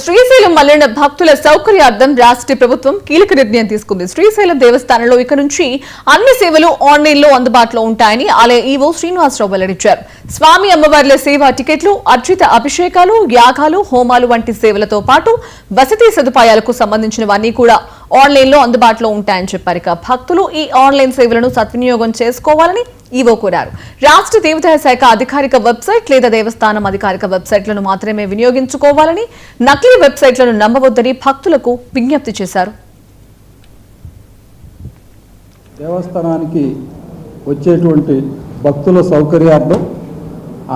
శ్రీశైలం మల్లన్న భక్తుల సౌకర్యార్థం రాష్ట్ర ప్రభుత్వం కీలక నిర్ణయం తీసుకుంది. శ్రీశైలం దేవస్థానంలో ఇక నుంచి అన్ని సేవలు ఆన్లైన్లో అందుబాటులో ఉంటాయని ఆలయ ఈవో శ్రీనివాసరావు వెల్లడించారు. స్వామి అమ్మవార్ల సేవా టికెట్లు, అర్జిత అభిషేకాలు, యాగాలు, హోమాలు వంటి సేవలతో పాటు వసతి సదుపాయాలకు సంబంధించినవన్నీ కూడా ఆన్లైన్లో అందుబాటులో ఉంటాయని చెప్పారు. ఇక భక్తులు ఈ ఆన్లైన్ సేవలను సద్వినియోగం చేసుకోవాలని ఈవో కోరారు. రాష్ట్ర దేవాదాయ శాఖ అధికారిక వెబ్సైట్ లేదా దేవస్థానం అధికారిక వెబ్సైట్లను మాత్రమే వినియోగించుకోవాలని, నకిలీ వెబ్సైట్లను నమ్మవద్దని భక్తులకు విజ్ఞప్తి చేశారు. దేవస్థానానికి వచ్చేటువంటి భక్తుల సౌకర్యార్థం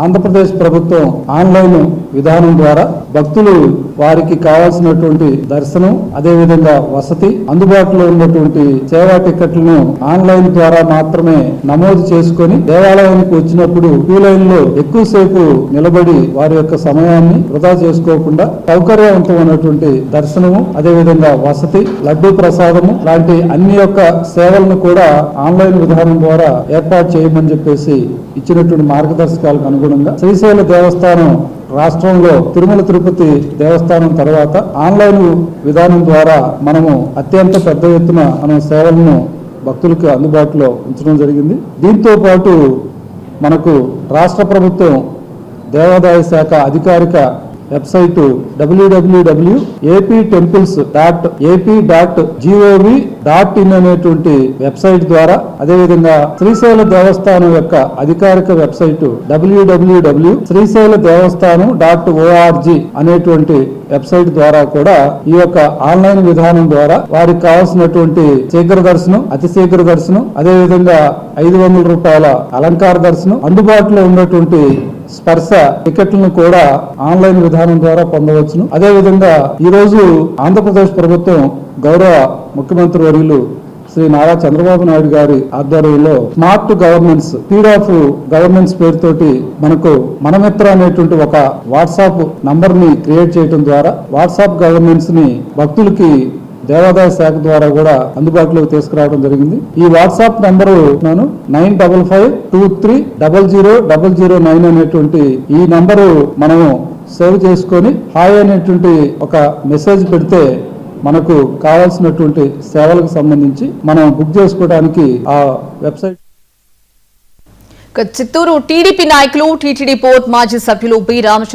ఆంధ్రప్రదేశ్ ప్రభుత్వం ఆన్లైన్ విధానం ద్వారా భక్తులు వారికి కావాల్సినటువంటి దర్శనం, అదేవిధంగా వసతి, అందుబాటులో ఉన్నటువంటి సేవా టికెట్లను ఆన్లైన్ ద్వారా మాత్రమే నమోదు చేసుకుని దేవాలయానికి వచ్చినప్పుడు క్యూ లైన్ లో ఎక్కువసేపు నిలబడి వారి యొక్క సమయాన్ని వృధా చేసుకోకుండా సౌకర్యవంతమైనటువంటి దర్శనము, అదేవిధంగా వసతి, లడ్డూ ప్రసాదము లాంటి అన్ని యొక్క సేవలను కూడా ఆన్లైన్ విధానం ద్వారా ఏర్పాటు చేయమని చెప్పేసి ఇచ్చినటువంటి మార్గదర్శకాలకు అనుగుణంగా శ్రీశైల దేవస్థానం రాష్ట్రంలో తిరుమల తిరుపతి దేవస్థానం తర్వాత ఆన్లైన్ విధానం ద్వారా మనము అత్యంత పెద్ద ఎత్తున మనం సేవలను భక్తులకు అందుబాటులో ఉంచడం జరిగింది. దీంతో పాటు మనకు రాష్ట్ర ప్రభుత్వం దేవాదాయ శాఖ అధికారిక వెబ్సైట్ www.aptemples.ap.gov.in అనేటువంటి వెబ్సైట్ ద్వారా, అదేవిధంగా శ్రీశైల దేవస్థానం యొక్క అధికారిక వెబ్సైట్ www.శ్రీశైలదేవస్థానం.org అనేటువంటి వెబ్సైట్ ద్వారా కూడా ఈ యొక్క ఆన్లైన్ విధానం ద్వారా వారికి కావాల్సినటువంటి శీఘ్ర దర్శనం, అతి శీఘ్ర దర్శనం, అదేవిధంగా 500 రూపాయల అలంకార దర్శనం, అందుబాటులో ఉన్నటువంటి స్పర్శ టికెట్లను కూడా ఆన్లైన్ విధానం ద్వారా పొందవచ్చును. అదేవిధంగా ఈ రోజు ఆంధ్రప్రదేశ్ ప్రభుత్వం గౌరవ ముఖ్యమంత్రి వర్యులు శ్రీ నారా చంద్రబాబు నాయుడు గారి ఆధ్వర్యంలో smart governance, speed of governance పేరుతోటి మనకు మనమిత్ర అనేటువంటి ఒక వాట్సాప్ నంబర్ ని క్రియేట్ చేయడం ద్వారా వాట్సాప్ గవర్నెన్స్ ని భక్తులకి దేవాదాయ శాఖ ద్వారా కూడా అందుబాటులోకి తీసుకురావడం జరిగింది. ఈ వాట్సాప్ నంబరు 9552300009 అనేటువంటి ఈ నంబరు మనము సేవ్ చేసుకొని హాయ్ అనేటువంటి ఒక మెసేజ్ పెడితే మనకు కావాల్సినటువంటి సేవలకు సంబంధించి మనం బుక్ చేసుకోవడానికి ఆ వెబ్సైట్. చిత్తూరు టీడీపీ నాయకులు, టీటీడీ బోర్డు మాజీ సభ్యులు బి రామచంద్ర